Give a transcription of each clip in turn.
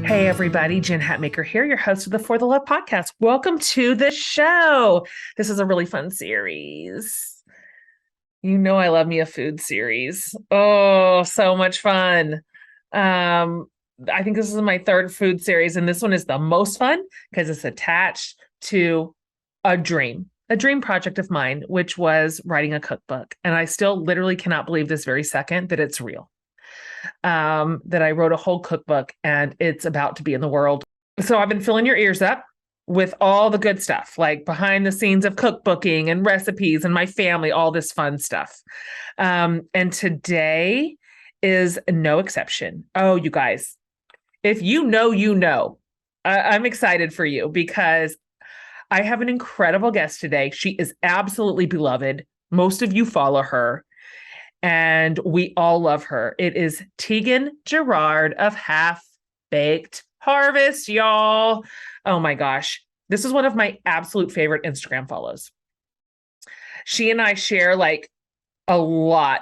Hey everybody, Jen Hatmaker here, your host of the For the Love podcast. Welcome to the show. This is a really fun series. You know I love me a food series. Oh, so much fun. I think this is my third food series, and this one is the most fun because it's attached to a dream project of mine, which was writing a cookbook. And I still literally cannot believe this very second that it's real. That I wrote a whole cookbook and it's about to be in the world. So I've been filling your ears up with all the good stuff, like behind the scenes of cookbooking and recipes and my family, all this fun stuff. And today is no exception. Oh, you guys, if you know, you know, I'm excited for you because I have an incredible guest today. She is absolutely beloved. Most of you follow her. And we all love her. It is Tegan Gerard of Half Baked Harvest, y'all. Oh my gosh. This is one of my absolute favorite Instagram follows. She and I share like a lot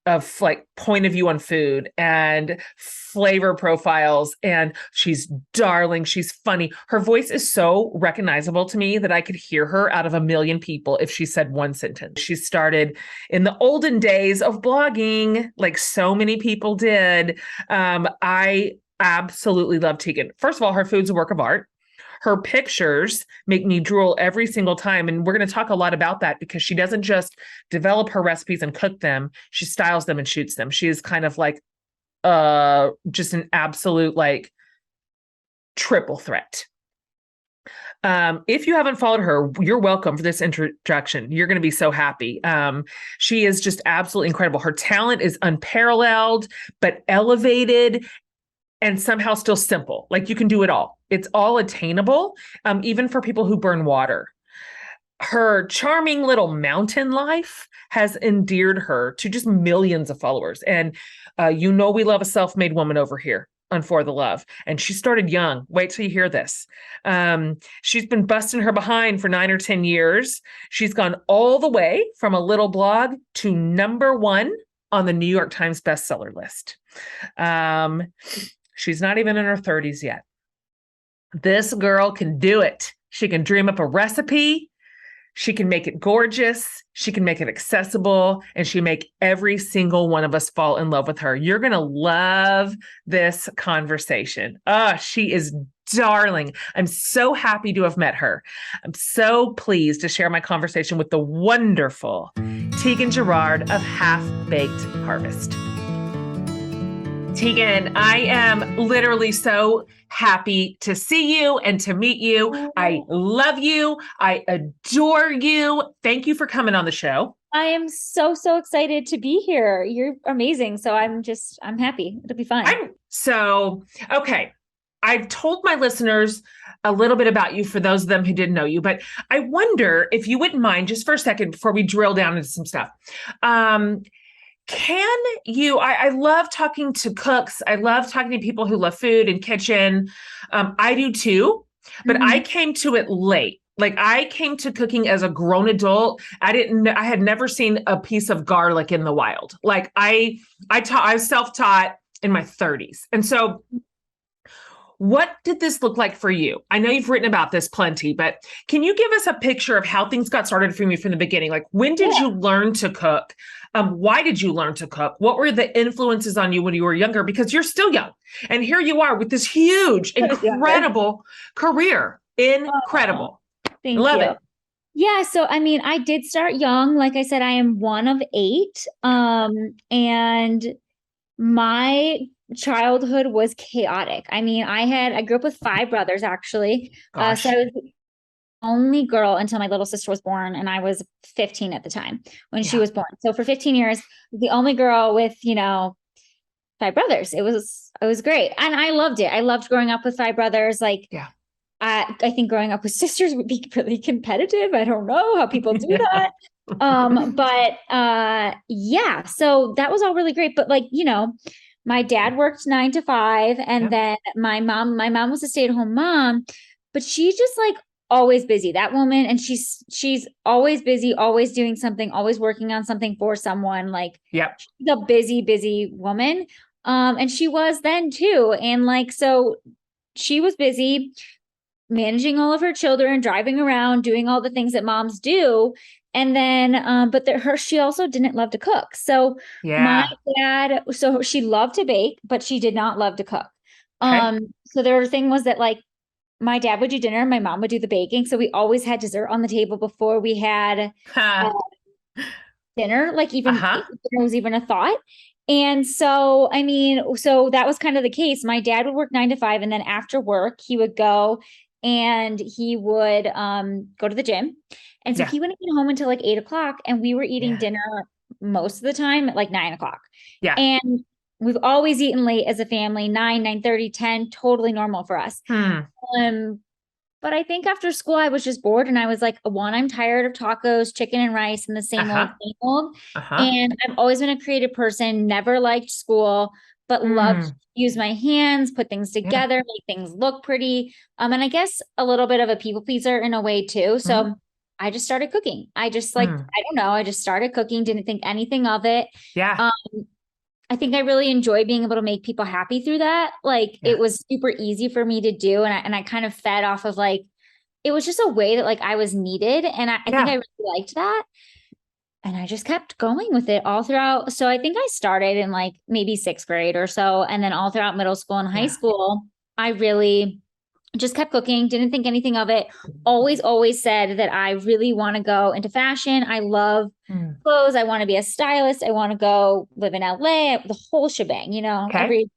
of like point of view on food and flavor profiles. And she's darling. She's funny. Her voice is so recognizable to me that I could hear her out of a million people if she said one sentence. She started in the olden days of blogging, like so many people did. I absolutely love Tegan. First of all, her food's a work of art. Her pictures make me drool every single time. And we're going to talk a lot about that because she doesn't just develop her recipes and cook them. She styles them and shoots them. She is kind of like just an absolute like triple threat. If you haven't followed her, you're welcome for this introduction. You're going to be so happy. She is just absolutely incredible. Her talent is unparalleled, but elevated and somehow still simple. Like you can do it all. It's all attainable, even for people who burn water. Her charming little mountain life has endeared her to just millions of followers. And you know we love a self-made woman over here on For the Love. And she started young. Wait till you hear this. She's been busting her behind for 9 or 10 years. She's gone all the way from a little blog to #1 on the New York Times bestseller list. She's not even in her 30s yet. This girl can do it. She can dream up a recipe. She can make it gorgeous. She can make it accessible. And she make every single one of us fall in love with her. You're going to love this conversation. She is darling. I'm so happy to have met her. I'm so pleased to share my conversation with the wonderful Tegan Gerard of Half Baked Harvest. Tegan, I am literally so happy to see you and to meet you. I love you. I adore you. Thank you for coming on the show. I am so excited to be here. You're amazing. So I'm happy. It'll be fun. Okay. I've told my listeners a little bit about you for those of them who didn't know you, but I wonder if you wouldn't mind just for a second before we drill down into some stuff. Can you, I love talking to cooks. I love talking to people who love food and kitchen. I do too, but I came to it late. Like I came to cooking as a grown adult. I had never seen a piece of garlic in the wild. Like I was self-taught in my 30s. And so what did this look like for you? I know you've written about this plenty, but can you give us a picture of how things got started for you from the beginning? Like when did you learn to cook? Why did you learn to cook? What were the influences on you when you were younger? Because you're still young. And here you are with this huge, incredible career. Incredible. Thank Love you. it. Yeah. So, I mean, I did start young. Like I said, I am one of 8. And my childhood was chaotic. I mean, I grew up with 5 brothers, actually. So I was the only girl until my little sister was born, and I was 15 at the time when she was born. So for 15 years, the only girl with, 5 brothers. It was great. And I loved it. I loved growing up with 5 brothers. Like, I think growing up with sisters would be really competitive. I don't know how people do that. So that was all really great. But like, my dad worked 9 to 5, and then my mom was a stay-at-home mom, but she's just like always busy, that woman. And she's always busy, always doing something, always working on something for someone. Like, she's a busy woman. And she was then too. And like, so she was busy managing all of her children, driving around, doing all the things that moms do. And then, but she also didn't love to cook. So my Yeah. dad, so she loved to bake, but she did not love to cook. Okay. So the thing was that like my dad would do dinner, my mom would do the baking. So we always had dessert on the table before we had uh, Ha. dinner, like even Uh-huh. if there was even a thought. And so, I mean, so that was kind of the case. My dad would work 9 to 5, and then after work, he would go and he would go to the gym. And so Yeah. he wouldn't get home until like 8 o'clock, and we were eating Yeah. dinner most of the time at like 9 o'clock. Yeah. And we've always eaten late as a family, 9:30, 10, totally normal for us. Hmm. Um, but I think after school, I was just bored and I was like, one, I'm tired of tacos, chicken and rice, and the Uh-huh. same old. Uh-huh. And I've always been a creative person, never liked school, but loved to Hmm. use my hands, put things Yeah. together, make things look pretty. And I guess a little bit of a people pleaser in a way too. Hmm. So I just started cooking. I just like, Hmm. I don't know, I just started cooking, didn't think anything of it. Yeah. Um, I think I really enjoy being able to make people happy through that. Like Yeah. it was super easy for me to do. And I kind of fed off of like, it was just a way that like I was needed. And I think I Yeah. really liked that. And I just kept going with it all throughout. So I think I started in like maybe sixth grade or so. And then all throughout middle school and high Yeah. school, I really just kept cooking, didn't think anything of it. Always said that I really want to go into fashion. I love Hmm. clothes. I want to be a stylist. I want to go live in LA, the whole shebang, you know, Okay. every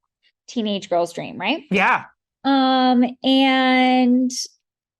teenage girl's dream, right? Yeah. And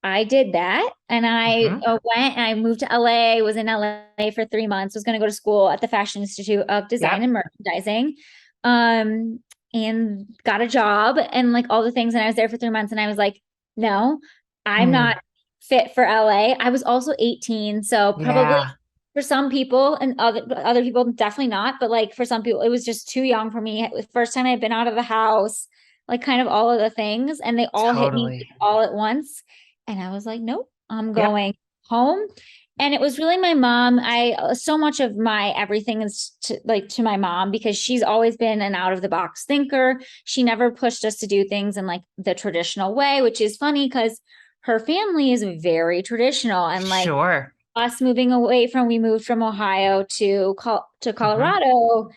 I did that and I Hmm. went and I moved to LA, was in LA for 3 months, was going to go to school at the Fashion Institute of Design Yep. and Merchandising, um, and got a job and like all the things. And I was there for 3 months and I was like, no, I'm Hmm. not fit for LA. I was also 18. So probably Yeah. for some people and other people, definitely not. But like for some people, it was just too young for me. It was the first time I'd been out of the house, like kind of all of the things. And they all hit me Totally. all at once. And I was like, nope, I'm Yep. going home. And it was really my mom. So much of my everything is to my mom because she's always been an out of the box thinker. She never pushed us to do things in like the traditional way, which is funny because her family is very traditional and like Sure. us we moved from Ohio to Hmm. Colorado.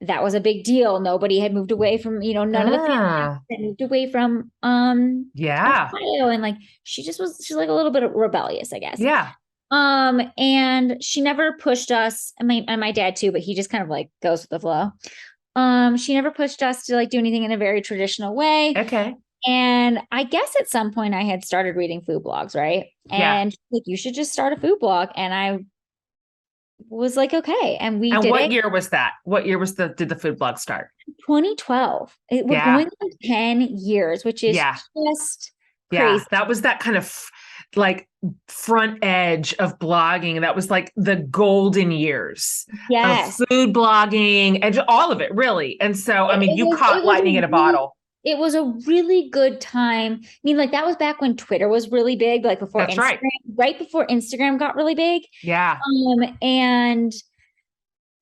That was a big deal. Nobody had moved away from, none of the family Ah. had moved away from Yeah. Ohio. And like she's like a little bit rebellious, I guess. Yeah. And she never pushed us, and my dad too, but he just kind of like goes with the flow. She never pushed us to like do anything in a very traditional way. Okay. And I guess at some point I had started reading food blogs, right? Yeah. And like, you should just start a food blog. And I was like, okay. And we And did what it year was that? What year did the food blog start? 2012. We're Yeah. going on 10 years, which is Yeah. just Yeah. crazy. That was that kind of like front edge of blogging. That was like the golden years of Yes. food blogging and all of it, really. And so, I mean, It you was caught lightning in a bottle. it was a really good time. I mean, like that was back when Twitter was really big, like before That's right. Instagram, right before Instagram got really big. Yeah. And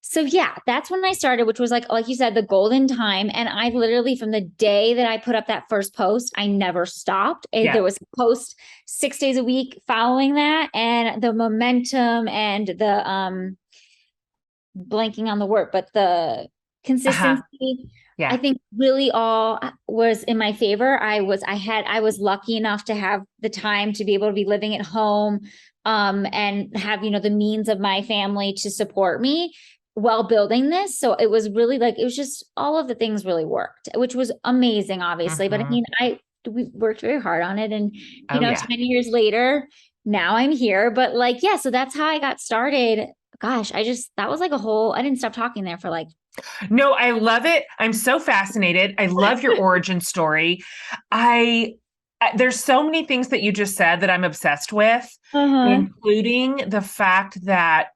so yeah, that's when I started, which was like you said, the golden time. And I literally, from the day that I put up that first post, I never stopped. Yeah. There was a post 6 days a week following that, and the momentum and the blanking on the word, but the Uh-huh. consistency, I Yeah. think really all was in my favor. I was lucky enough to have the time to be able to be living at home, and have, the means of my family to support me while building this. So it was really like, it was just all of the things really worked, which was amazing, obviously. But I Hmm. mean, we worked very hard on it. And, Oh, yeah. 10 years later, now I'm here. But like, yeah, so that's how I got started. Gosh, that was like I didn't stop talking there for like, No, I love it. I'm so fascinated. I love your origin story. I there's so many things that you just said that I'm obsessed with, uh-huh. including the fact that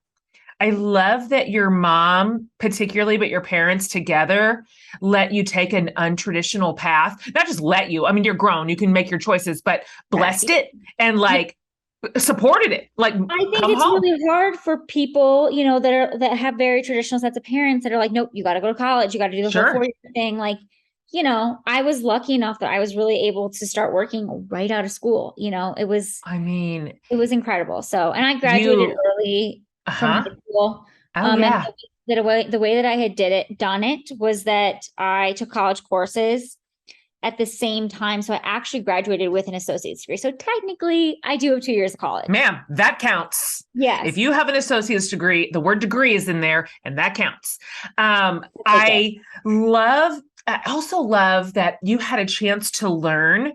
I love that your mom, particularly, but your parents together let you take an untraditional path. Not just let you, I mean, you're grown, you can make your choices, but blessed Right. it and Yeah. like supported it. Like, I think come it's home. really hard for people, that have very traditional sets of parents that are like, nope, you got to go to college, you got to do the whole Sure. 4 year thing. Like, I was lucky enough that I was really able to start working right out of school. I mean, It was incredible. So, and I graduated you, early from high uh-huh. school. Oh And yeah. the way that I had done it was that I took college courses at the same time. So I actually graduated with an associate's degree. So technically I do have 2 years of college. Ma'am, that counts. If Yes. you have an associate's degree, the word degree is in there, and that counts. Okay. I also love that you had a chance to learn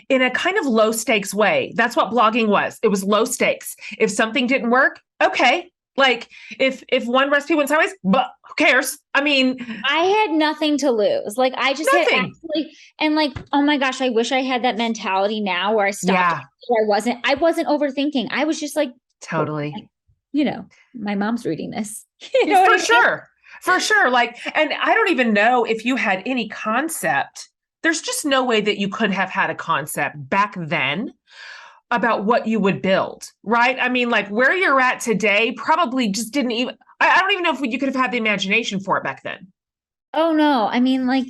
in a kind of low stakes way. That's what blogging was. It was low stakes. If something didn't work, okay. Like if one recipe went sideways, but who cares? I mean, I had nothing to lose. Like I just had nothing. actually, and like, oh my gosh, I wish I had that mentality now where I stopped. Yeah, I wasn't overthinking. I was just like, oh, totally. my mom's reading this. For sure. For sure. Like, and I don't even know if you had any concept. There's just no way that you could have had a concept back then about what you would build, right? I mean, like where you're at today probably just didn't even, I don't even know if you could have had the imagination for it back then. Oh no. I mean, like,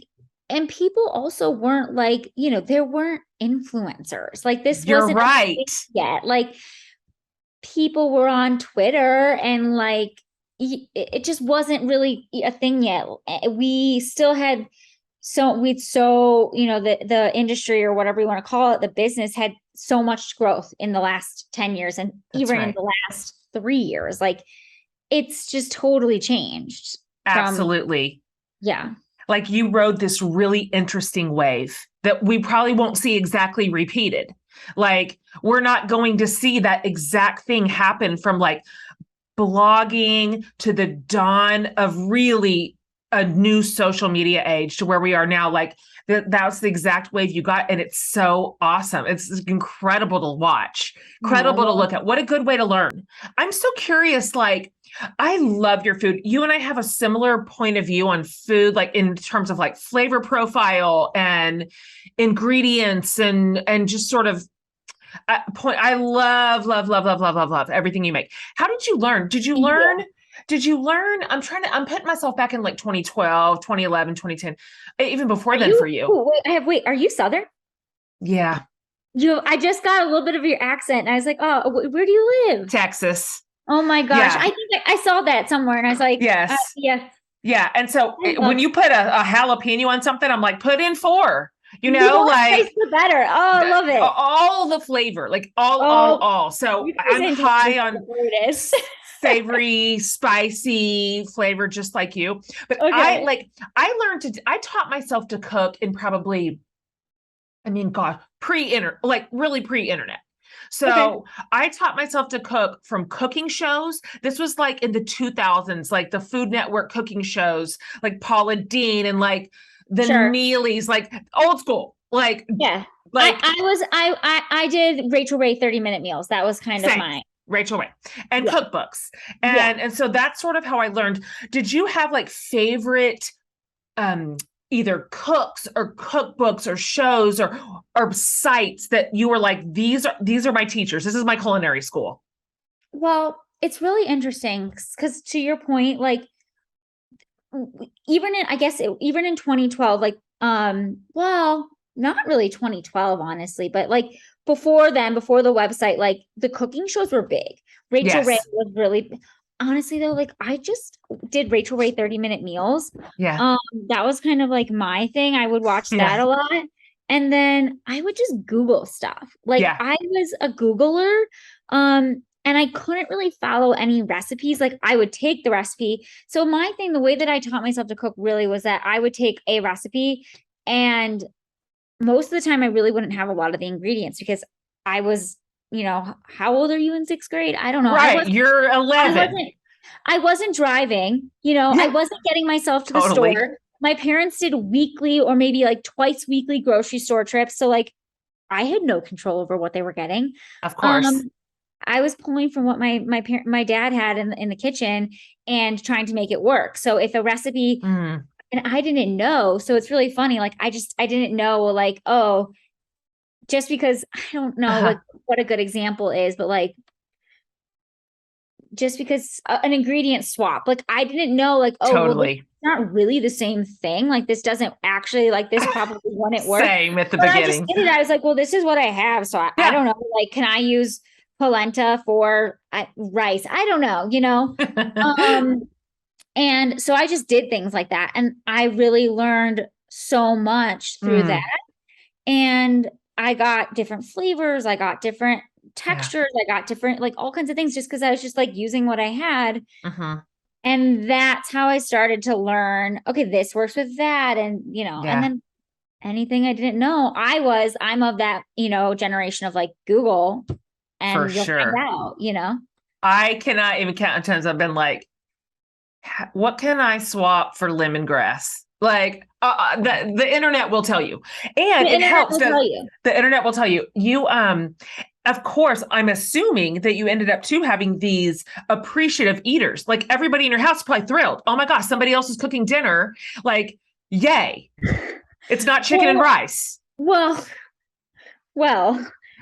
and people also weren't like, there weren't influencers. Like this You're wasn't a right. thing yet. Like people were on Twitter and like it just wasn't really a thing yet. We still had the industry or whatever you want to call it, the business had so much growth in the last 10 years and That's even in right. the last 3 years. Like it's just totally changed from, Absolutely. yeah. Like you rode this really interesting wave that we probably won't see exactly repeated. Like we're not going to see that exact thing happen from like blogging to the dawn of really a new social media age to where we are now. Like that's the exact wave you got. And it's so awesome. It's incredible to watch, incredible to look at. What a good way to learn. I'm so curious. Like, I love your food. You and I have a similar point of view on food, like in terms of like flavor profile and ingredients and just sort of point. I love everything you make. How did you learn? Did you learn? I'm putting myself back in like 2012, 2011, 2010, even before then for you. Wait, are you Southern? Yeah. I just got a little bit of your accent and I was like, oh, where do you live? Texas. Oh my gosh. Yeah. I think I saw that somewhere and I was like, yes. Yeah. Yeah. And so when you put a jalapeno on something, I'm like, put in 4. The more like the better. Oh, I love it. All the flavor, like all. So I'm high on savory, spicy flavor, just like you. But okay. I taught myself to cook in probably, I mean, God, really pre-internet. So I taught myself to cook from cooking shows. This was like in the 2000s, like the Food Network cooking shows, like Paula Deen and like the Neelys, like old school. Like, yeah, like I did Rachel Ray 30-minute meals. That was kind of mine. Rachel Ray and cookbooks. And so that's sort of how I learned. Did you have like favorite either cooks or cookbooks or shows or sites that you were like, these are my teachers. This is my culinary school? Well, it's really interesting because to your point, like even in 2012, like well, not really 2012, honestly, but like before then, before the website, like the cooking shows were big. Rachel Ray was really, honestly though, like I just did Rachel Ray 30-minute meals. Yeah. That was kind of like my thing. I would watch that a lot. And then I would just Google stuff. Like I was a Googler. And I couldn't really follow any recipes. Like I would take the recipe. So my thing, the way that I taught myself to cook really was that I would take a recipe and most of the time I really wouldn't have a lot of the ingredients because I was, how old are you in 6th grade? I don't know. Right. You're 11. I wasn't driving, I wasn't getting myself to the store. My parents did weekly or maybe like twice weekly grocery store trips. So like I had no control over what they were getting. Of course. I was pulling from what my dad had in the kitchen and trying to make it work. So if a recipe and I didn't know, so it's really funny. Like I didn't know like, oh, just because I don't know like what a good example is, but like just because an ingredient swap. Like I didn't know like, oh, well, this Totally. is not really the same thing. Like this doesn't actually like this probably wouldn't work. Same at the But I just beginning. did it. I was like, well, this is what I have. So I Yeah. don't know. Like, can I use polenta for rice? I don't know, you know? And so I just did things like that. And I really learned so much through that. And I got different flavors. I got different textures. I got different, like all kinds of things just because I was just like using what I had. And that's how I started to learn, okay, this works with that. And, you know, and then anything I didn't know, I'm of that, you know, generation of like Google and For you'll sure. find out, you know? I cannot even count the times I've been like, what can I swap for lemongrass? Like the internet will tell you, and it helps that the internet will tell you. You, of course, I'm assuming that you ended up too having these appreciative eaters. Like everybody in your house is probably thrilled. Oh my gosh, somebody else is cooking dinner. Like, yay! It's not chicken and rice. Well,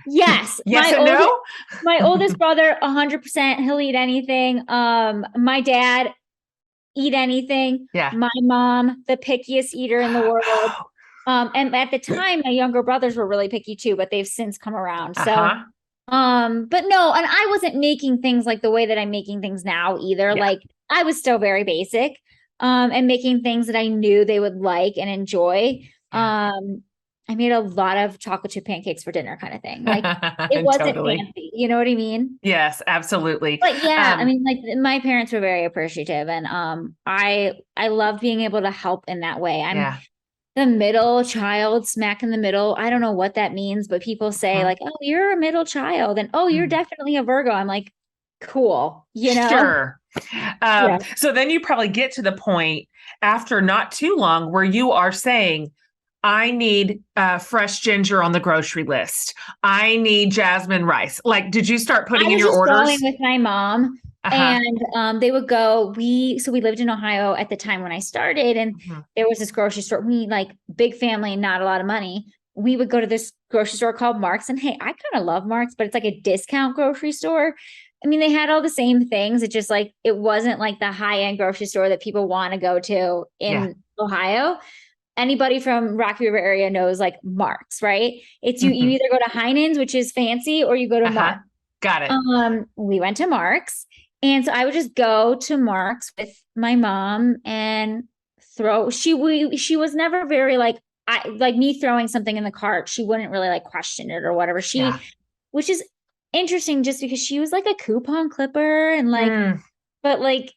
yes. Yes and no. My oldest brother, 100%, he'll eat anything. My dad, eat anything. Yeah. My mom, the pickiest eater in the world. And at the time, my younger brothers were really picky too, but they've since come around. So, but no, and I wasn't making things like the way that I'm making things now either. Like I was still very basic, and making things that I knew they would like and enjoy. I made a lot of chocolate chip pancakes for dinner kind of thing. Like it wasn't fancy. You know what I mean? Yes, absolutely. But yeah, I mean, like my parents were very appreciative and I love being able to help in that way. I'm the middle child, smack in the middle. I don't know what that means, but people say like, oh, you're a middle child and oh, you're definitely a Virgo. I'm like, cool, you know? Sure. So then you probably get to the point after not too long where you are saying, I need fresh ginger on the grocery list. I need jasmine rice. Like, did you start putting in your orders? I was just going with my mom and they would go, we lived in Ohio at the time when I started and there was this grocery store. We like big family, not a lot of money. We would go to this grocery store called Mark's and hey, I kind of love Mark's, but it's like a discount grocery store. I mean, they had all the same things. It just like, it wasn't like the high end grocery store that people want to go to in Ohio. Anybody from Rocky River area knows like Mark's, right? It's you either go to Heinen's, which is fancy, or you go to Mark's. Got it. We went to Mark's. And so I would just go to Mark's with my mom and she was never very like me throwing something in the cart. She wouldn't really like question it or whatever. Which is interesting just because she was like a coupon clipper and like, but like,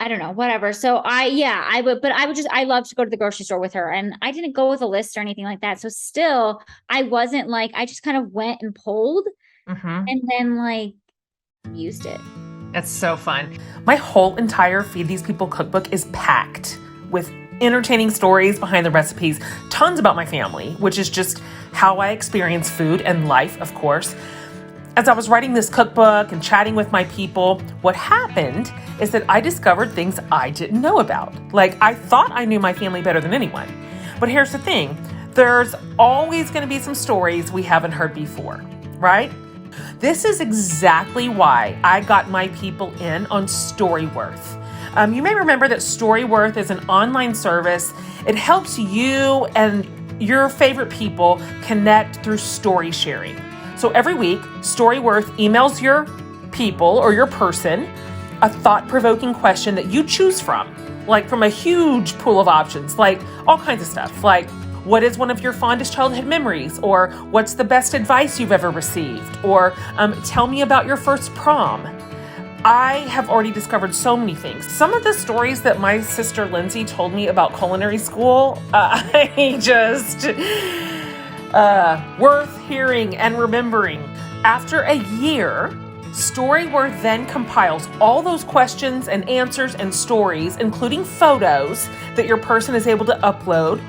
I don't know, whatever. So I love to go to the grocery store with her and I didn't go with a list or anything like that. So still I wasn't like, I just kind of went and pulled and then like used it. That's so fun. My whole entire Feed These People cookbook is packed with entertaining stories behind the recipes, tons about my family, which is just how I experience food and life, of course. As I was writing this cookbook and chatting with my people, what happened is that I discovered things I didn't know about. Like, I thought I knew my family better than anyone. But here's the thing. There's always going to be some stories we haven't heard before, right? This is exactly why I got my people in on Storyworth. You may remember that Storyworth is an online service. It helps you and your favorite people connect through story sharing. So every week, Storyworth emails your people or your person a thought-provoking question that you choose from, like from a huge pool of options, like all kinds of stuff, like what is one of your fondest childhood memories? Or what's the best advice you've ever received? Or tell me about your first prom. I have already discovered so many things. Some of the stories that my sister Lindsay told me about culinary school, worth hearing and remembering. After a year, Storyworth then compiles all those questions and answers and stories, including photos that your person is able to upload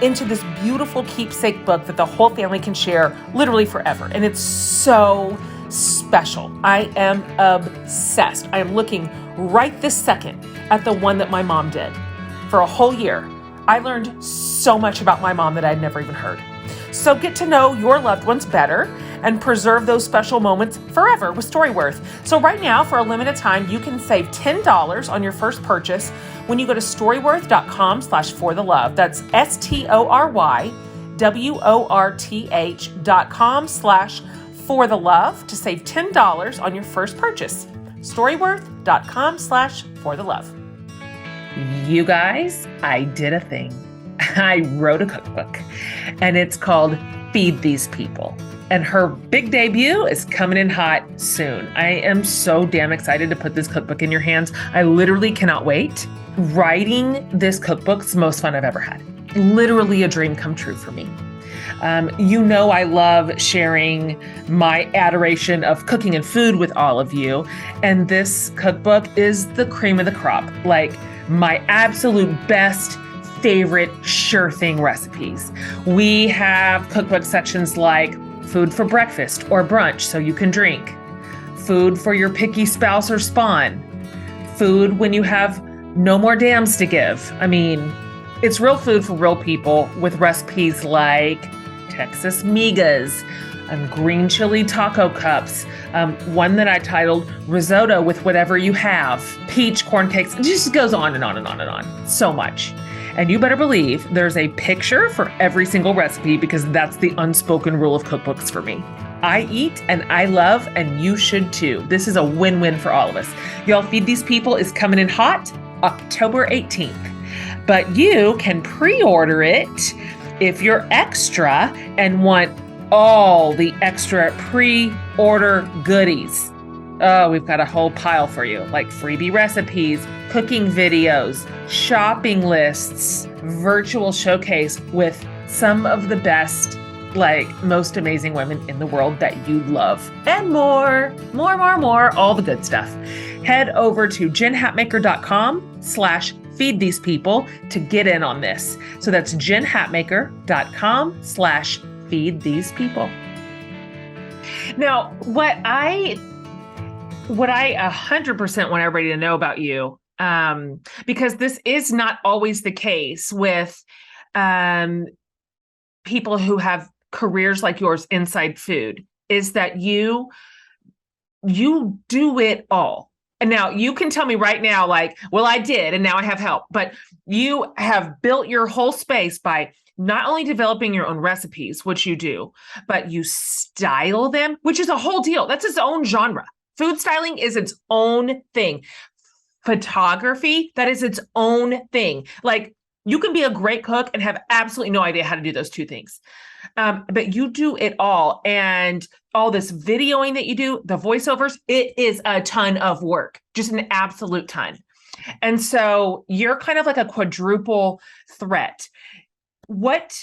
into this beautiful keepsake book that the whole family can share literally forever. And it's so special. I am obsessed. I am looking right this second at the one that my mom did. For a whole year, I learned so much about my mom that I'd never even heard. So get to know your loved ones better and preserve those special moments forever with Storyworth. So right now, for a limited time, you can save $10 on your first purchase when you go to storyworth.com/forthelove. That's STORYWORTH.com/forthelove to save $10 on your first purchase. Storyworth.com/forthelove. You guys, I did a thing. I wrote a cookbook, and it's called Feed These People. And her big debut is coming in hot soon. I am so damn excited to put this cookbook in your hands. I literally cannot wait. Writing this cookbook's the most fun I've ever had. Literally a dream come true for me. You know I love sharing my adoration of cooking and food with all of you. And this cookbook is the cream of the crop. Like my absolute best favorite sure thing recipes. We have cookbook sections like food for breakfast or brunch so you can drink, food for your picky spouse or spawn, food when you have no more dams to give. I mean, it's real food for real people with recipes like Texas migas and green chili taco cups. One that I titled risotto with whatever you have, peach corn cakes. It just goes on and on and on and on. So much. And you better believe there's a picture for every single recipe because that's the unspoken rule of cookbooks for me. I eat and I love, and you should too. This is a win-win for all of us. Y'all, Feed These People is coming in hot October 18th. But you can pre-order it if you're extra and want all the extra pre-order goodies. Oh, we've got a whole pile for you, like freebie recipes, cooking videos, shopping lists, virtual showcase with some of the best, like most amazing women in the world that you love, and more, all the good stuff. Head over to jenhatmaker.com/feed these people to get in on this. So that's jenhatmaker.com/feed these people. Now, what I 100% want everybody to know about you, because this is not always the case with people who have careers like yours inside food, is that you do it all. And now you can tell me right now, like, well, I did, and now I have help. But you have built your whole space by not only developing your own recipes, which you do, but you style them, which is a whole deal. That's its own genre. Food styling is its own thing. Photography, that is its own thing. Like, you can be a great cook and have absolutely no idea how to do those two things. But you do it all. And all this videoing that you do, the voiceovers, it is a ton of work, just an absolute ton. And so you're kind of like a quadruple threat. What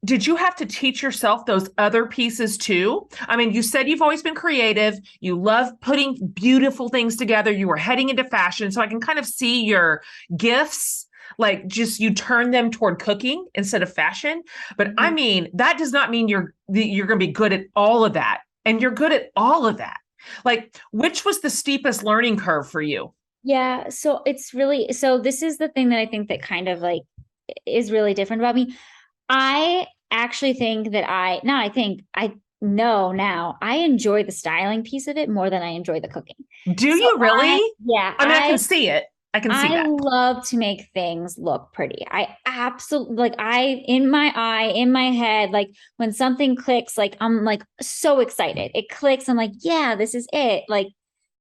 did you have to teach yourself those other pieces too? I mean, you said you've always been creative. You love putting beautiful things together. You were heading into fashion. So I can kind of see your gifts, like just you turn them toward cooking instead of fashion. But I mean, that does not mean you're going to be good at all of that. And you're good at all of that. Like, which was the steepest learning curve for you? Yeah. So it's really, so this is the thing that I think that kind of like is really different about me. I actually think that I know now I enjoy the styling piece of it more than I enjoy the cooking. Do you really? Yeah. I mean, I can see it. I can see that. I love to make things look pretty. I absolutely, like, in my eye, in my head, like when something clicks, like I'm like so excited. It clicks. I'm like, yeah, this is it. Like,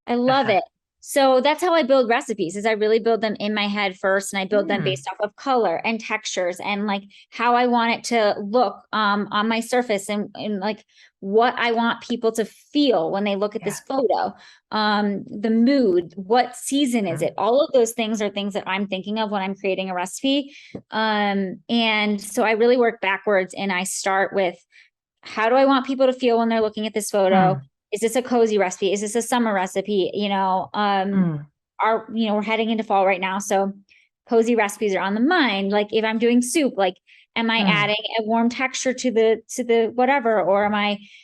I love it. So that's how I build recipes, is I really build them in my head first, and I build them based off of color and textures and like how I want it to look on my surface, and like what I want people to feel when they look at this photo, the mood, what season is it? All of those things are things that I'm thinking of when I'm creating a recipe. And so I really work backwards, and I start with, how do I want people to feel when they're looking at this photo? Is this a cozy recipe? Is this a summer recipe? We're heading into fall right now. So cozy recipes are on the mind. Like if I'm doing soup, like, am I adding a warm texture to the whatever, or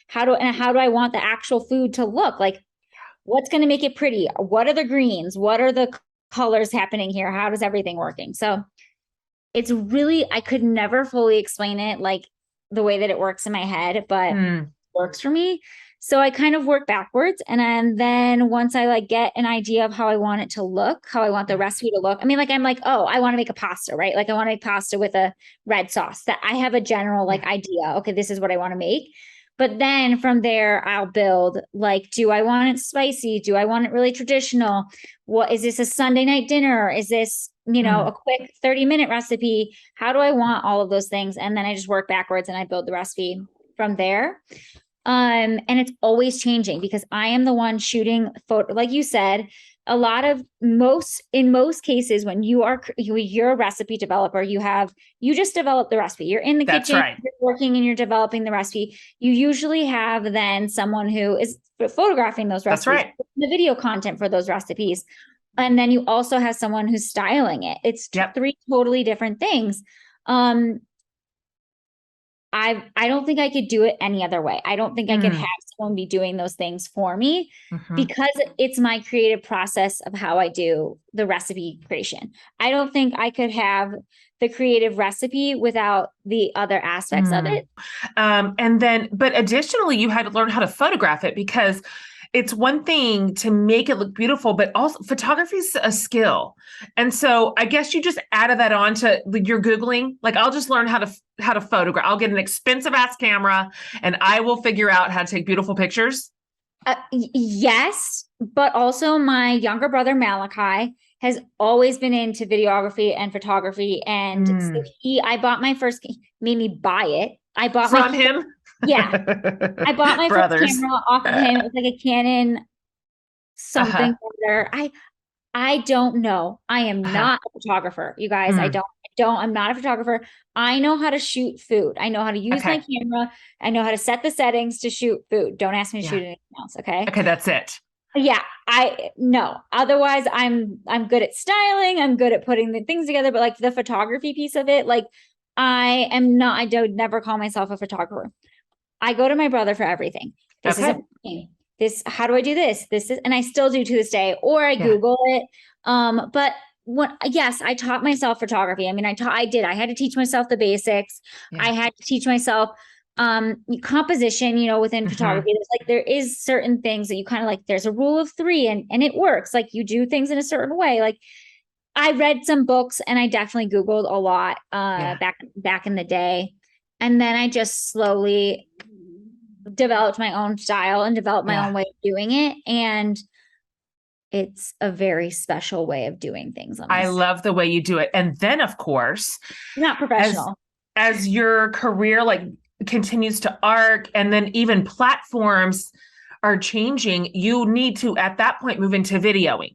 how do I want the actual food to look? Like, what's going to make it pretty? What are the greens? What are the colors happening here? How does everything working? So it's really, I could never fully explain it like the way that it works in my head, but works for me. So I kind of work backwards. And then once I like get an idea of how I want it to look, how I want the recipe to look. I mean, like, I'm like, oh, I want to make a pasta, right? Like I want to make pasta with a red sauce, that I have a general like idea. Okay, this is what I want to make. But then from there, I'll build like, do I want it spicy? Do I want it really traditional? What is this, a Sunday night dinner? Is this, a quick 30-minute recipe? How do I want all of those things? And then I just work backwards and I build the recipe from there. And it's always changing because I am the one shooting photo. Like you said, in most cases, when you're a recipe developer, you just develop the recipe. You're in the kitchen, right. You're working and you're developing the recipe. You usually have then someone who is photographing those recipes, That's right. the video content for those recipes. And then you also have someone who's styling it. It's three totally different things. I don't think I could do it any other way. I don't think I could have someone be doing those things for me because it's my creative process of how I do the recipe creation. I don't think I could have the creative recipe without the other aspects of it. But additionally, you had to learn how to photograph it because it's one thing to make it look beautiful, but also photography is a skill. And so I guess you just added that on to your Googling. Like, I'll just learn how to photograph. I'll get an expensive ass camera and I will figure out how to take beautiful pictures. Yes. But also my younger brother, Malachi, has always been into videography and photography. And so I bought my first, made me buy it. I bought from him. Yeah. I bought my first camera off of him. It was like a Canon something. I don't know. I am not a photographer, you guys. I'm not a photographer. I know how to shoot food. I know how to use my camera. I know how to set the settings to shoot food. Don't ask me to shoot anything else. Okay. Okay. That's it. Yeah. No. Otherwise I'm good at styling. I'm good at putting the things together, but like the photography piece of it, like I would never call myself a photographer. I go to my brother for everything. This isn't working. How do I do this? And I still do to this day, or I Google it. But I taught myself photography. I mean, I had to teach myself the basics. I had to teach myself, composition, within photography. There is certain things that you kind of like, there's a rule of 3 and it works. Like you do things in a certain way. Like I read some books and I definitely Googled a lot, back in the day. And then I just slowly developed my own style and developed my own way of doing it. And it's a very special way of doing things. I love the way you do it. And then, of course, not professional. As your career continues to arc, and then even platforms are changing, you need to, at that point, move into videoing,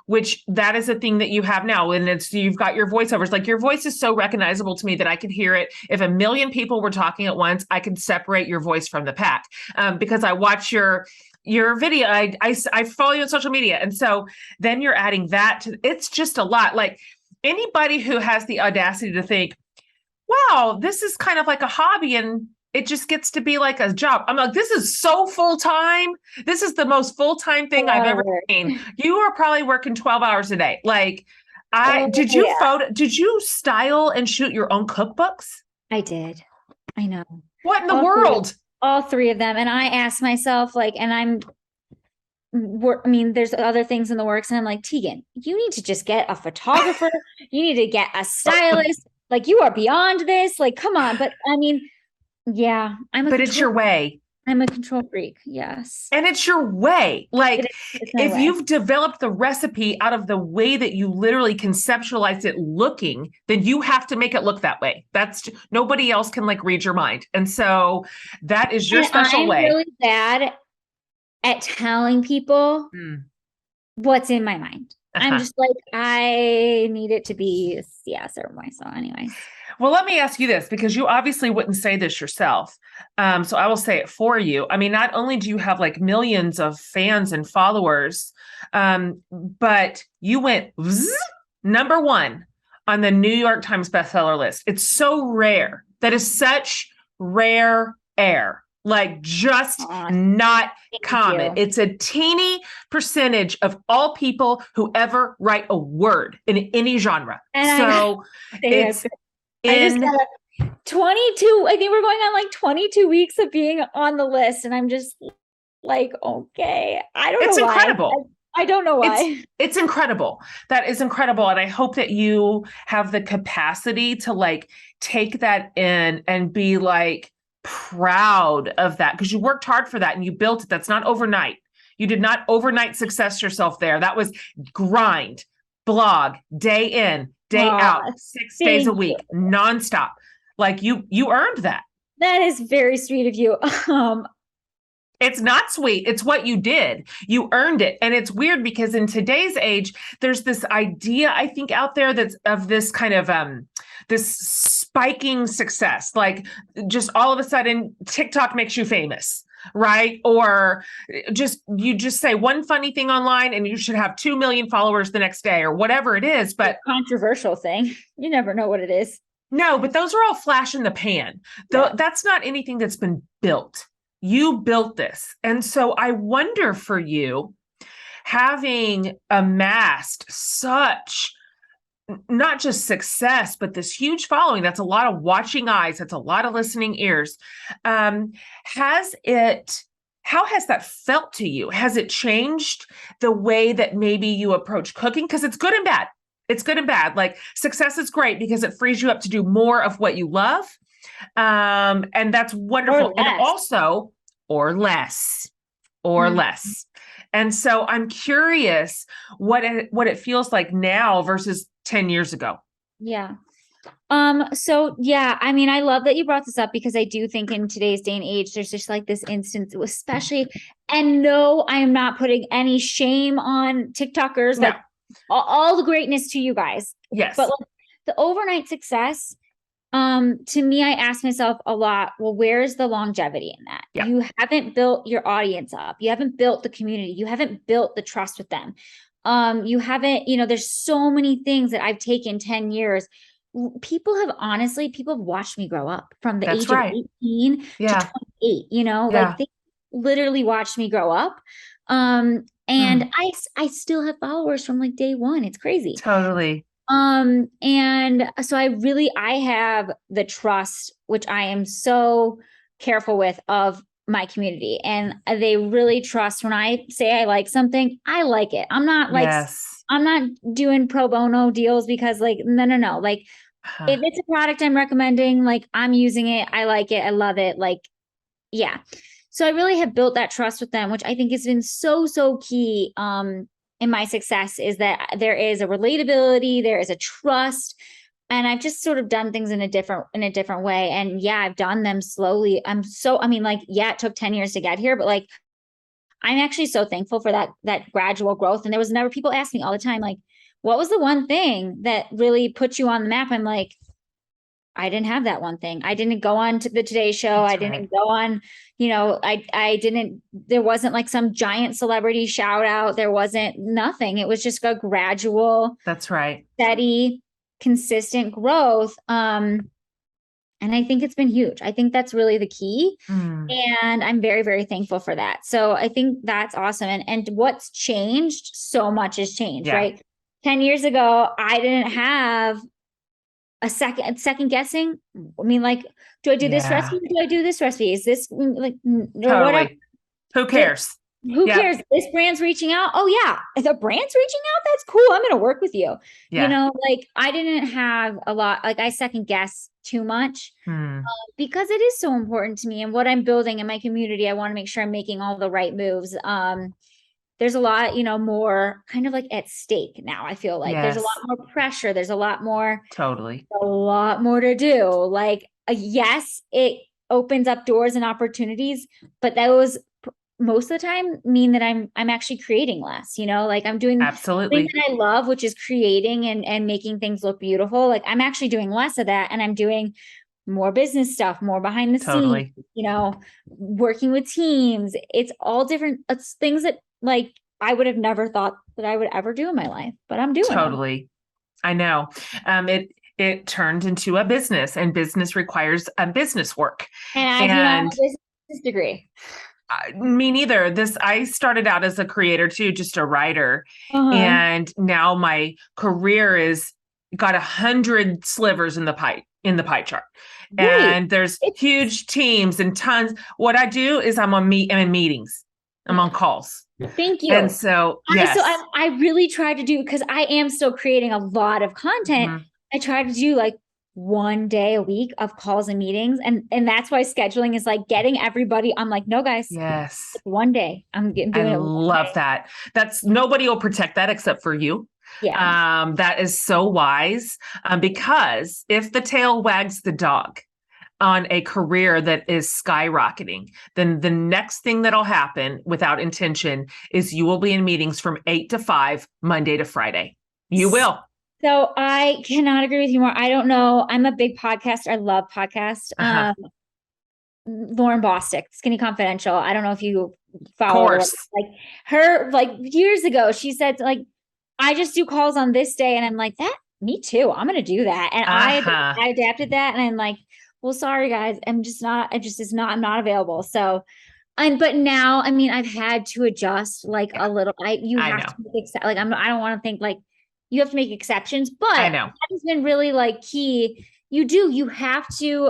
which that is a thing that you have now. And you've got your voiceovers, like your voice is so recognizable to me that I could hear it. If 1 million people were talking at once, I could separate your voice from the pack, because I watch your video. I follow you on social media. And so then you're adding that to, it's just a lot. Like anybody who has the audacity to think, wow, this is kind of like a hobby and it just gets to be like a job. I'm like, this is so full-time. This is the most full-time thing I've ever seen. You are probably working 12 hours a day. Like did you style and shoot your own cookbooks? I did. I know. What in the world? All 3 of them. And I asked myself, there's other things in the works. And I'm like, Tegan, you need to just get a photographer. You need to get a stylist. Like you are beyond this. Like, come on. But I mean, yeah, it's your way. I'm a control freak. Yes. And it's your way. Like if you've developed the recipe out of the way that you literally conceptualized it looking, then you have to make it look that way. Nobody else can read your mind. And so that is your special way. I'm really bad at telling people what's in my mind. I'm just like, I need it to be a certain way. So anyways. Well, let me ask you this, because you obviously wouldn't say this yourself. So I will say it for you. I mean, not only do you have millions of fans and followers, but you went number 1 on the New York Times bestseller list. It's so rare. That is such rare air. Just not common. It's a teeny percentage of all people who ever write a word in any genre. And so it's 22, I think we're going on like 22 weeks of being on the list. And I'm just like, okay, I don't It's know why. incredible. I don't know why. It's incredible. That is incredible. And I hope that you have the capacity to like take that in and be like proud of that because you worked hard for that and you built it. That's not overnight. You did not overnight success yourself there. That was grind, blog, day in, day out, 6 days a week, nonstop. Like you earned that. That is very sweet of you. It's not sweet. It's what you did. You earned it. And it's weird because in today's age, there's this idea, I think, out there that's of this kind of this spiking success. Like just all of a sudden TikTok makes you famous, right? Or you just say one funny thing online and you should have 2 million followers the next day or whatever it is. But controversial thing. You never know what it is. No, but those are all flash in the pan. That's not anything that's been built. You built this. And so I wonder for you, having amassed such not just success, but this huge following, that's a lot of watching eyes, that's a lot of listening ears. How has that felt to you? Has it changed the way that maybe you approach cooking? Because it's good and bad. It's good and bad. Like success is great because it frees you up to do more of what you love. And that's wonderful. And also, or less. And so I'm curious what it feels like now versus 10 years ago. Yeah. So yeah, I mean, I love that you brought this up because I do think in today's day and age, there's just like this instance, especially, and no, I am not putting any shame on TikTokers, like all the greatness to you guys. Yes. But like, the overnight success, to me, I ask myself a lot, well, where's the longevity in that? Yeah. You haven't built your audience up. You haven't built the community. You haven't built the trust with them. You haven't, there's so many things that I've taken 10 years. People have watched me grow up from the age of 18 to 28, like they literally watched me grow up. And I still have followers from like day one. It's crazy. Totally. And so I have the trust, which I am so careful with, of my community, and they really trust when I say I like something, I like it. I'm not like, I'm not doing pro bono deals because like, no. Like if it's a product I'm recommending, like I'm using it, I like it, I love it. Like, yeah. So I really have built that trust with them, which I think has been so, so key, in my success, is that there is a relatability, there is a trust, and I've just sort of done things in a different way. And yeah, I've done them slowly. It took 10 years to get here, but like, I'm actually so thankful for that gradual growth. And there was never, people ask me all the time, like, what was the one thing that really put you on the map? I'm like, I didn't have that one thing. I didn't go on to the Today Show. I didn't go on, there wasn't like some giant celebrity shout out. There wasn't nothing. It was just a gradual, steady, consistent growth. And I think it's been huge. I think that's really the key. And I'm very, very thankful for that. So I think that's awesome. And what's changed, so much has changed, right? 10 years ago, I didn't have a second guessing. I mean, like, do I do this recipe? Do I do this recipe? Is this like, whatever? Who cares? Who cares? This brand's reaching out. Oh yeah. If the brand's reaching out, that's cool. I'm going to work with you. Like I didn't have a lot, like I second guess too much because it is so important to me and what I'm building in my community. I want to make sure I'm making all the right moves. There's a lot, more kind of like at stake now. I feel like there's a lot more pressure. There's a lot more, a lot more to do. Like, yes, it opens up doors and opportunities, but those most of the time mean that I'm actually creating less, like I'm doing things that I love, which is creating and making things look beautiful. Like I'm actually doing less of that and I'm doing more business stuff, more behind the scenes, working with teams. It's all different. It's things that like I would have never thought that I would ever do in my life, but I'm doing it. I know. It turned into a business, and business requires business work. And I do not have a business degree. Me neither. I started out as a creator too, just a writer. And now my career got 100 slivers in the pie chart. Right. and there's It's huge teams and tons. What I do is I'm in meetings. I'm on calls. Thank And you. so, yes. I really try to do, because I am still creating a lot of content. I try to do like one day a week of calls and meetings. And that's why scheduling is like getting everybody. I'm like, no, guys, Yes. one day. I'm doing I it. love that. That's nobody will protect that except for you. Yeah. That is so wise, because if the tail wags the dog on a career that is skyrocketing, then the next thing that'll happen without intention is you will be in meetings from 8 to 5, Monday to Friday. You will. So I cannot agree with you more. I don't know. I'm a big podcaster. I love podcasts. Lauren Bostick, Skinny Confidential. I don't know if you follow her. Like her, like years ago, she said like, I just do calls on this day. And I'm like, me too. I'm going to do that. And I adapted that. And I'm like, well, sorry guys. I'm not available. So, but now, I mean, I've had to adjust like a little, I have to accept, like, I don't want to think like you have to make exceptions, but I know that has been really like key. You have to,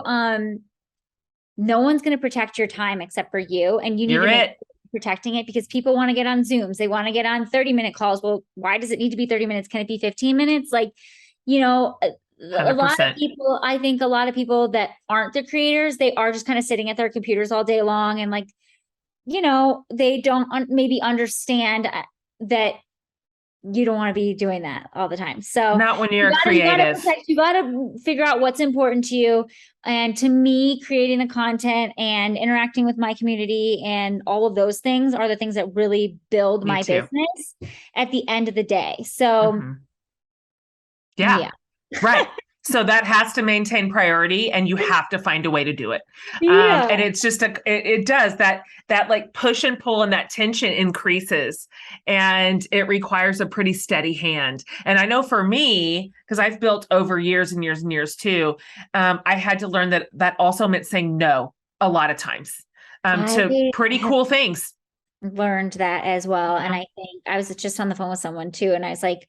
no one's going to protect your time except for you. And you need to make protecting it, because people want to get on Zooms. They want to get on 30-minute calls. Well, why does it need to be 30 minutes? Can it be 15 minutes? Like, a 100%. lot of people, I think a lot of people that aren't the creators, they are just kind of sitting at their computers all day long. And like, they don't maybe understand that you don't want to be doing that all the time. So not when you're creative. You got to figure out what's important to you. And to me, creating the content and interacting with my community and all of those things are the things that really build my business at the end of the day. So yeah. Right. So that has to maintain priority, and you have to find a way to do it. And it's just it does that like push and pull, and that tension increases, and it requires a pretty steady hand. And I know for me, because I've built over years and years and years too, I had to learn that also meant saying no a lot of times to pretty cool things. Learned that as well. And I think I was just on the phone with someone too, and I was like,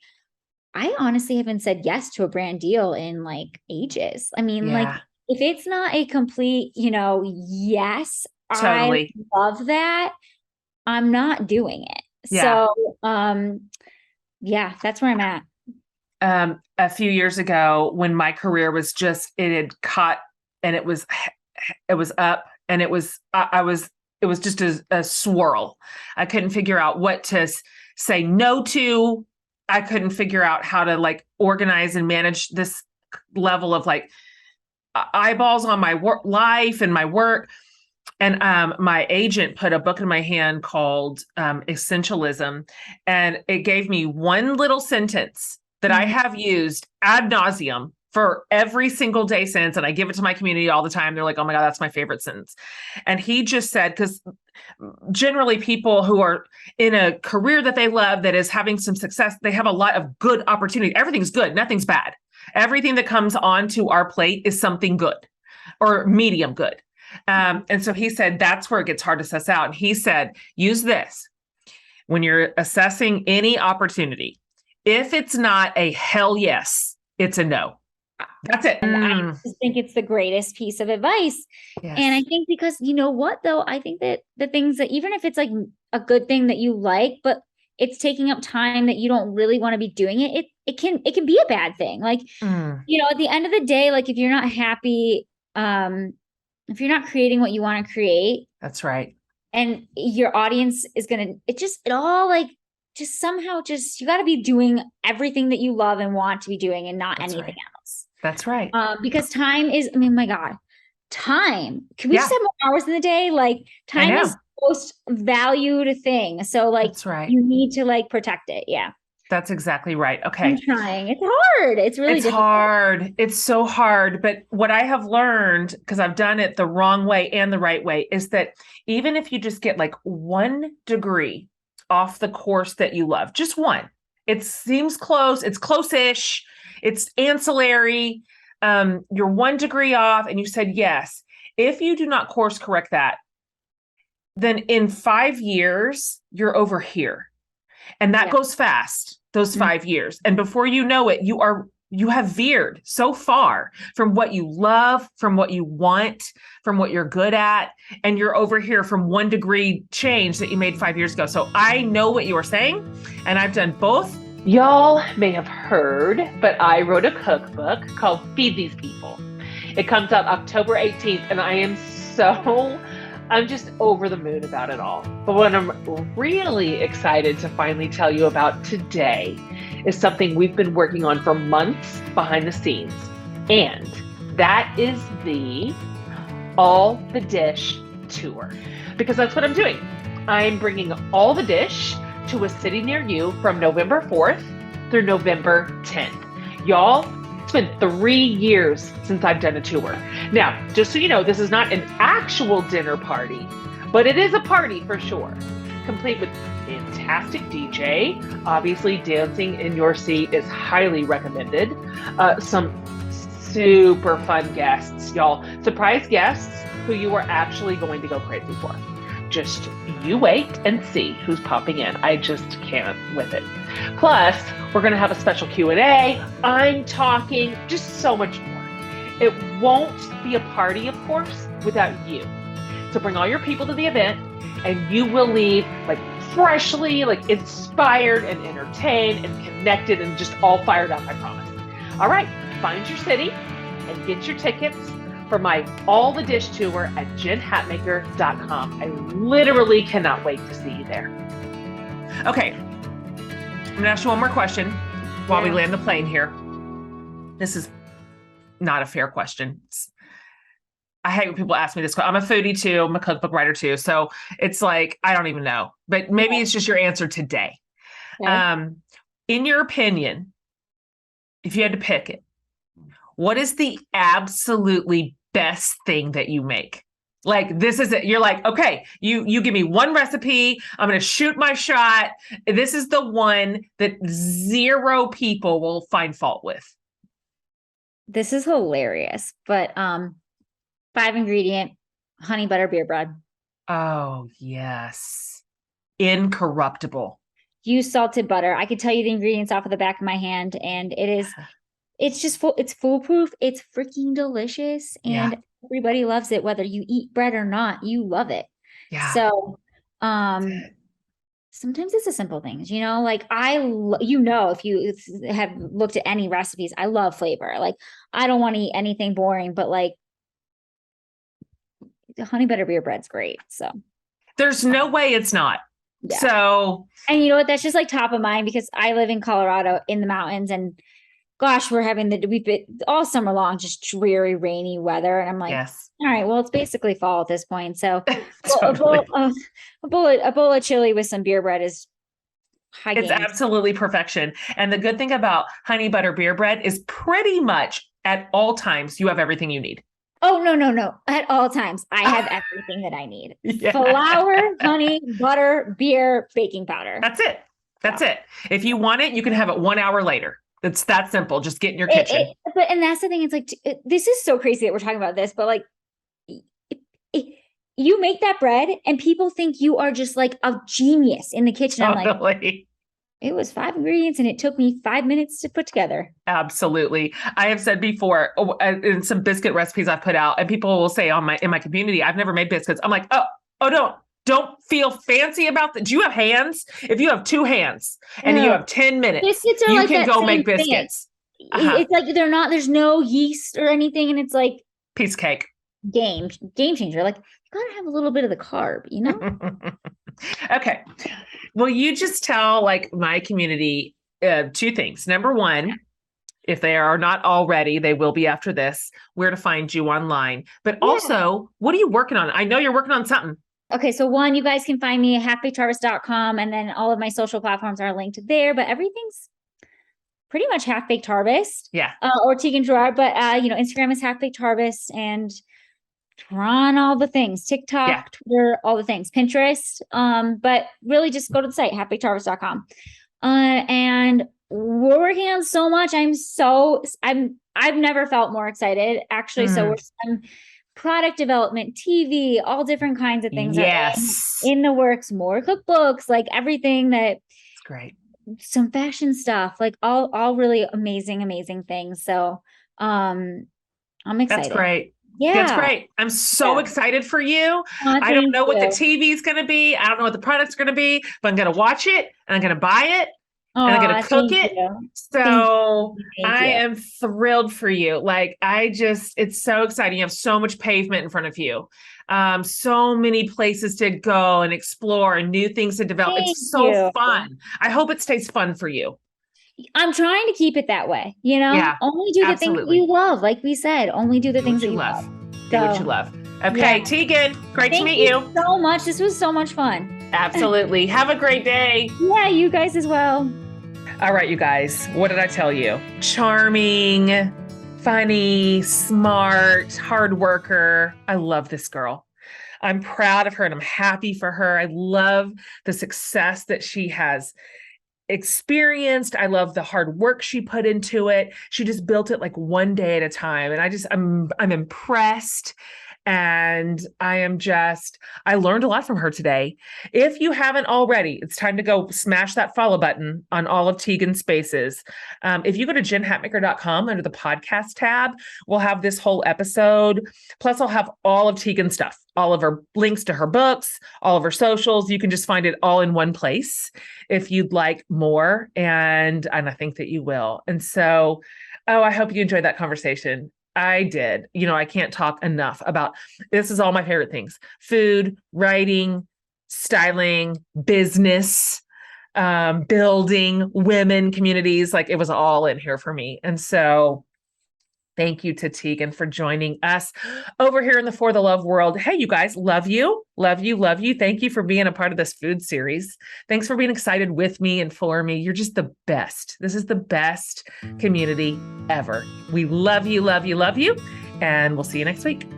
I honestly haven't said yes to a brand deal in like ages. I mean, like if it's not a complete, yes, totally. I love that, I'm not doing it. Yeah. So, that's where I'm at. A few years ago, when my career was it had caught, and it was up, and it was just a swirl. I couldn't figure out what to say no to. I couldn't figure out how to like organize and manage this level of like eyeballs on my life and my work. And my agent put a book in my hand called Essentialism. And it gave me one little sentence that I have used ad nauseum for every single day since. And I give it to my community all the time. They're like, oh my God, that's my favorite sentence. And he just said, because generally people who are in a career that they love, that is having some success, they have a lot of good opportunity. Everything's good. Nothing's bad. Everything that comes onto our plate is something good or medium good. And so he said, that's where it gets hard to suss out. And he said, use this when you're assessing any opportunity. If it's not a hell yes, it's a no. That's it. And I just think it's the greatest piece of advice. Yes. And I think because you know what, though, I think that the things that, even if it's like a good thing that you like, but it's taking up time that you don't really want to be doing it, it can be a bad thing. Like, at the end of the day, like if you're not happy, if you're not creating what you want to create, that's right. And your audience is going to, somehow you got to be doing everything that you love and want to be doing, and not anything else. That's right. Because time is, my God, time. Can we just have more hours in the day? Like time is the most valued thing. So like, that's right. You need to like protect it. Yeah. That's exactly right. Okay. I'm trying. It's hard. It's really difficult. Hard. It's so hard. But what I have learned, because I've done it the wrong way and the right way, is that even if you just get like 1 degree off the course that you love, just one, it seems close. It's close-ish. It's ancillary. You're 1 degree off and you said yes. If you do not course correct that, then in 5 years, you're over here. And that goes fast, those 5 years. And before you know it, you you have veered so far from what you love, from what you want, from what you're good at. And you're over here from 1 degree change that you made 5 years ago. So I know what you are saying, and I've done both. Y'all may have heard, but I wrote a cookbook called Feed These People. It comes out October 18th, and I'm just over the moon about it all. But what I'm really excited to finally tell you about today is something we've been working on for months behind the scenes. And that is the All the Dish tour. Because that's what I'm doing. I'm bringing All the Dish to a city near you from November 4th through November 10th. Y'all, it's been 3 years since I've done a tour. Now, just so you know, this is not an actual dinner party, but it is a party for sure. Complete with fantastic DJ. Obviously, dancing in your seat is highly recommended. Some super fun guests, y'all. Surprise guests who you are actually going to go crazy for. Just you wait and see who's popping in. I just can't with it. Plus, we're going to have a special Q&A. I'm talking just so much more. It won't be a party, of course, without you. So bring all your people to the event and you will leave like freshly, like inspired and entertained and connected and just all fired up, I promise. All right, find your city and get your tickets for my All the Dish tour at jenhatmaker.com. I literally cannot wait to see you there. Okay. I'm going to ask you one more question while we land the plane here. This is not a fair question. I hate when people ask me this. I'm a foodie too. I'm a cookbook writer too. So it's like, I don't even know, but maybe it's just your answer today. Okay. In your opinion, if you had to pick it, what is the absolutely best thing that you make? Like, this is it. You're like, okay, you give me one recipe. I'm going to shoot my shot. This is the one that 0 people will find fault with. This is hilarious, but 5-ingredient honey butter beer bread. Oh, yes. Incorruptible. Use salted butter. I could tell you the ingredients off of the back of my hand, and it's just it's foolproof. It's freaking delicious. And everybody loves it, whether you eat bread or not, you love it. Yeah. So, sometimes it's the simple things, you know, like if you have looked at any recipes, I love flavor. Like, I don't want to eat anything boring, but like the honey butter beer bread's great. So there's no way it's not. Yeah. So, and you know what? That's just like top of mind because I live in Colorado in the mountains, and gosh, we've been all summer long, just dreary, rainy weather. And I'm like, yes. All right, well, it's basically fall at this point. So totally. a bowl of chili with some beer bread is high It's games. Absolutely perfection. And the good thing about honey butter beer bread is pretty much at all times, you have everything you need. Oh, no. At all times, I have everything that I need. Yeah. Flour, honey, butter, beer, baking powder. That's it. That's it. If you want it, you can have it 1 hour later. It's that simple. Just get in your kitchen. And that's the thing. It's like, this is so crazy that we're talking about this, but like, you make that bread and people think you are just like a genius in the kitchen. I'm like, it was 5 ingredients and it took me 5 minutes to put together. Absolutely. I have said before in some biscuit recipes I've put out, and people will say in my community, I've never made biscuits. I'm like, don't feel fancy about that. Do you have hands? If you have 2 hands and you have 10 minutes, you like can go make biscuits. It's like there's no yeast or anything. And it's like piece of cake. Game changer. Like, you gotta have a little bit of the carb, you know? Okay. Well, you just tell like my community 2 things. Number 1, if they are not already, they will be after this, where to find you online. But also, what are you working on? I know you're working on something. Okay, so 1, you guys can find me at halfbakedharvest.com, and then all of my social platforms are linked there, but everything's pretty much Half Baked Harvest. Yeah. Or Tegan Gerard, but Instagram is Half Baked Harvest, and we're on all the things, TikTok, Twitter, all the things, Pinterest. But really just go to the site, halfbakedharvest.com. And we're working on so much. I've never felt more excited, actually. So we're some product development, TV, all different kinds of things. Yes. In the works, more cookbooks, like everything that. It's great. some fashion stuff, like all really amazing things. So I'm excited. That's great. Yeah. That's great. I'm so excited for you. I don't know what the TV is going to be. I don't know what the product's going to be, but I'm going to watch it and I'm going to buy it and I'm going to cook it. So I am thrilled for you. Like, it's so exciting. You have so much pavement in front of you. So many places to go and explore and new things to develop. It's so fun. I hope it stays fun for you. I'm trying to keep it that way, you know? Yeah, only do the things you love. Like we said, only do the things that you love. Do what you love. Okay, Tegan, great to meet you. Thank you so much. This was so much fun. Absolutely. Have a great day. Yeah, you guys as well. All right, you guys, what did I tell you? Charming, funny, smart, hard worker. I love this girl. I'm proud of her and I'm happy for her. I love the success that she has experienced. I love the hard work she put into it. She just built it like one day at a time. And I'm impressed. And I learned a lot from her today. If you haven't already, it's time to go smash that follow button on all of Tegan's spaces. If you go to jenhatmaker.com under the podcast tab, we'll have this whole episode. Plus I'll have all of Tegan's stuff, all of her links to her books, all of her socials. You can just find it all in one place if you'd like more. And I think that you will. And so, I hope you enjoyed that conversation. I did. I can't talk enough about, this is all my favorite things: food, writing, styling, business, building, women, communities. Like, it was all in here for me. And so thank you to Tegan for joining us over here in the For the Love world. Hey, you guys, love you. Love you. Love you. Thank you for being a part of this food series. Thanks for being excited with me and for me. You're just the best. This is the best community ever. We love you, love you, love you. And we'll see you next week.